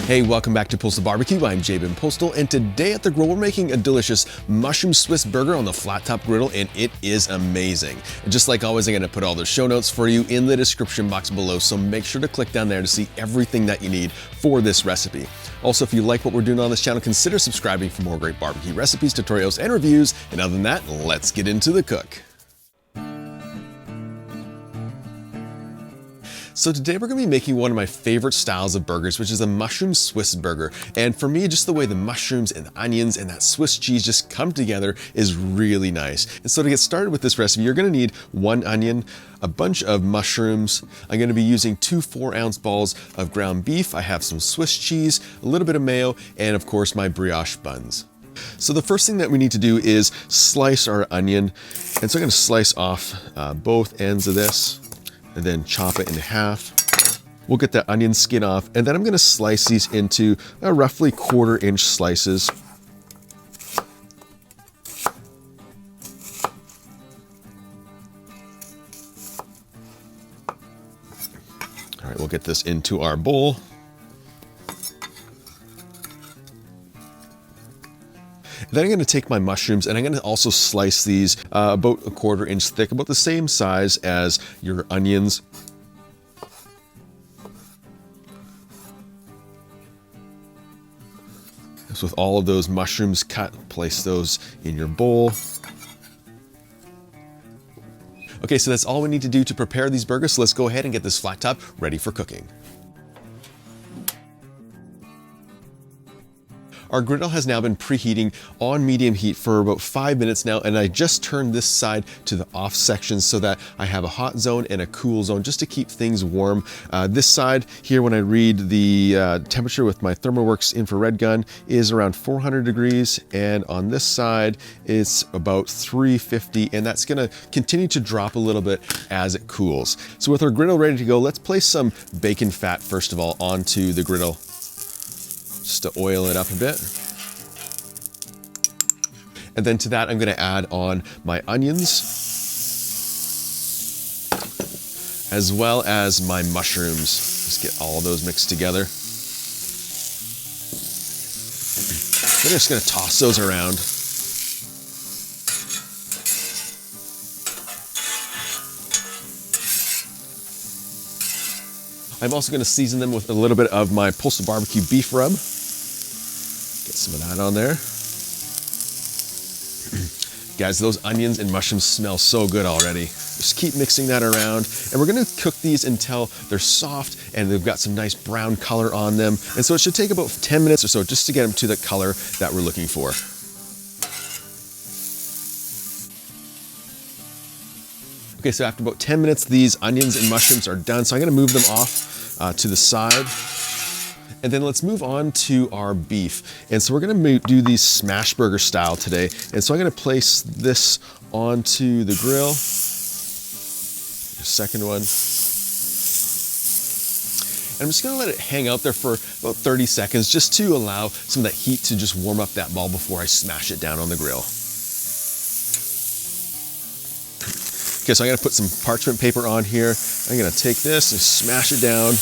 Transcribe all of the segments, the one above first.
Hey, welcome back to Postal Barbecue. I'm Jabin Postal, and today at the grill we're making a delicious mushroom Swiss burger on the flat top griddle, and it is amazing. And just like always, I'm going to put all the show notes for you in the description box below, so make sure to click down there to see everything that you need for this recipe. Also, if you like what we're doing on this channel, consider subscribing for more great barbecue recipes, tutorials, and reviews. And other than that, let's get into the cook. So today we're going to be making one of my favorite styles of burgers, which is a mushroom Swiss burger. And for me, just the way the mushrooms and the onions and that Swiss cheese just come together is really nice. And so to get started with this recipe, you're going to need 1 onion, a bunch of mushrooms. I'm going to be using 2 4-ounce balls of ground beef. I have some Swiss cheese, a little bit of mayo, and of course my brioche buns. So the first thing that we need to do is slice our onion. And so I'm going to slice off both ends of this, and then chop it in half. We'll get that onion skin off, and then I'm gonna slice these into roughly 1/4 inch slices. All right, we'll get this into our bowl. Then I'm going to take my mushrooms and I'm going to also slice these about 1/4 inch thick, about the same size as your onions. So with all of those mushrooms cut, place those in your bowl. Okay, so that's all we need to do to prepare these burgers. So let's go ahead and get this flat top ready for cooking. Our griddle has now been preheating on medium heat for about 5 minutes now, and I just turned this side to the off section so that I have a hot zone and a cool zone just to keep things warm. This side here, when I read the temperature with my THERMOWORKS infrared gun, is around 400 degrees, and on this side it's about 350, and that's gonna continue to drop a little bit as it cools. So with our griddle ready to go, let's place some bacon fat first of all onto the griddle, just to oil it up a bit. And then to that, I'm gonna add on my onions, as well as my mushrooms. Just get all of those mixed together. Then I'm just gonna toss those around. I'm also gonna season them with a little bit of my Postal barbecue beef rub. Get some of that on there. Guys, those onions and mushrooms smell so good already. Just keep mixing that around. And we're gonna cook these until they're soft and they've got some nice brown color on them. And so it should take about 10 minutes or so just to get them to the color that we're looking for. Okay, so after about 10 minutes, these onions and mushrooms are done. So I'm gonna move them off to the side. And then let's move on to our beef. And so we're gonna do these Smashburger style today. And so I'm gonna place this onto the grill. The second one. And I'm just gonna let it hang out there for about 30 seconds just to allow some of that heat to just warm up that ball before I smash it down on the grill. Okay, so I'm gonna put some parchment paper on here. I'm gonna take this and smash it down.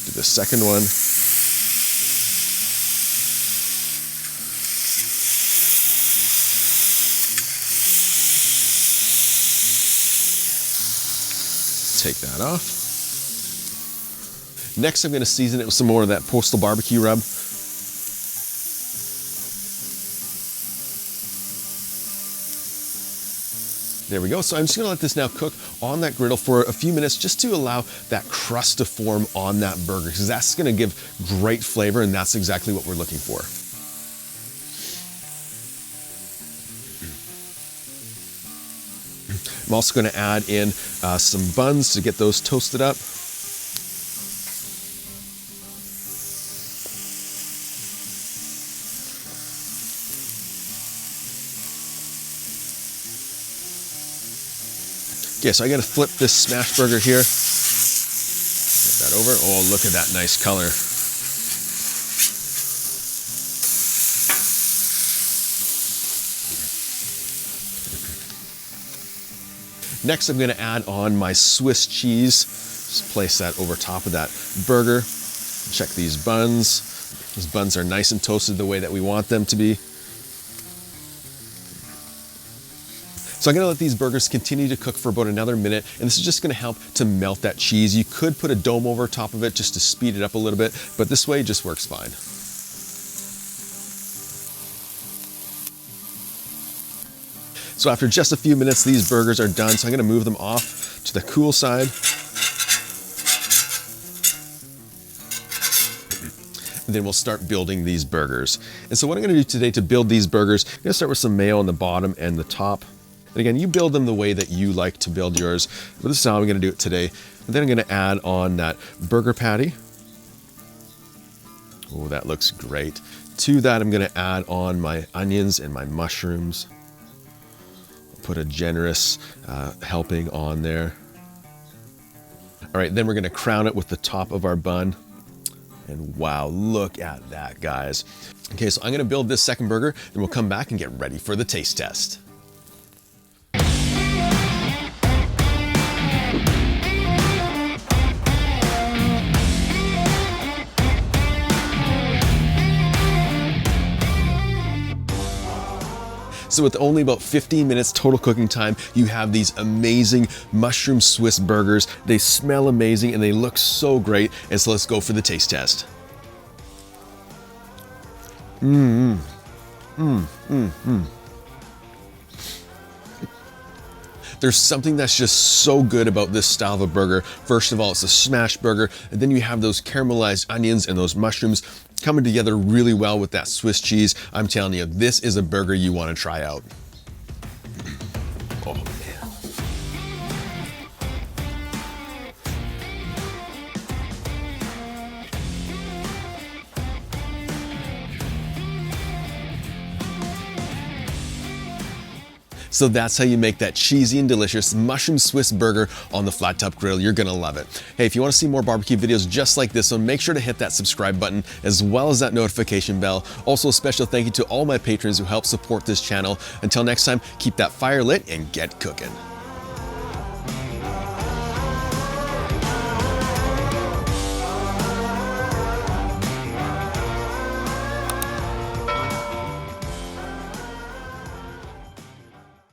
Do the second one. Take that off. Next, I'm going to season it with some more of that Postal barbecue rub. There we go. So I'm just gonna let this now cook on that griddle for a few minutes just to allow that crust to form on that burger, because that's gonna give great flavor, and that's exactly what we're looking for. I'm also gonna add in some buns to get those toasted up. Okay, so I gotta flip this Smashburger here. Get that over. Oh, look at that nice color. Next, I'm gonna add on my Swiss cheese. Just place that over top of that burger. Check these buns. These buns are nice and toasted the way that we want them to be. So I'm gonna let these burgers continue to cook for about another minute, and this is just gonna help to melt that cheese. You could put a dome over top of it just to speed it up a little bit, but this way it just works fine. So after just a few minutes, these burgers are done, so I'm gonna move them off to the cool side. And then we'll start building these burgers. And so what I'm gonna do today to build these burgers, I'm gonna start with some mayo on the bottom and the top. And again, you build them the way that you like to build yours, but this is how I'm gonna do it today. And then I'm gonna add on that burger patty. Oh, that looks great. To that, I'm gonna add on my onions and my mushrooms. Put a generous helping on there. All right, then we're gonna crown it with the top of our bun. And wow, look at that, guys. Okay, so I'm gonna build this second burger, and we'll come back and get ready for the taste test. So with only about 15 minutes total cooking time, you have these amazing mushroom Swiss burgers. They smell amazing and they look so great. And so let's go for the taste test. There's something that's just so good about this style of a burger. First of all, it's a smash burger, and then you have those caramelized onions and those mushrooms coming together really well with that Swiss cheese. I'm telling you, this is a burger you want to try out. Oh, man. So that's how you make that cheesy and delicious mushroom Swiss burger on the flat top griddle. You're gonna love it. Hey, if you wanna see more barbecue videos just like this one, make sure to hit that subscribe button as well as that notification bell. Also, a special thank you to all my patrons who help support this channel. Until next time, keep that fire lit and get cooking.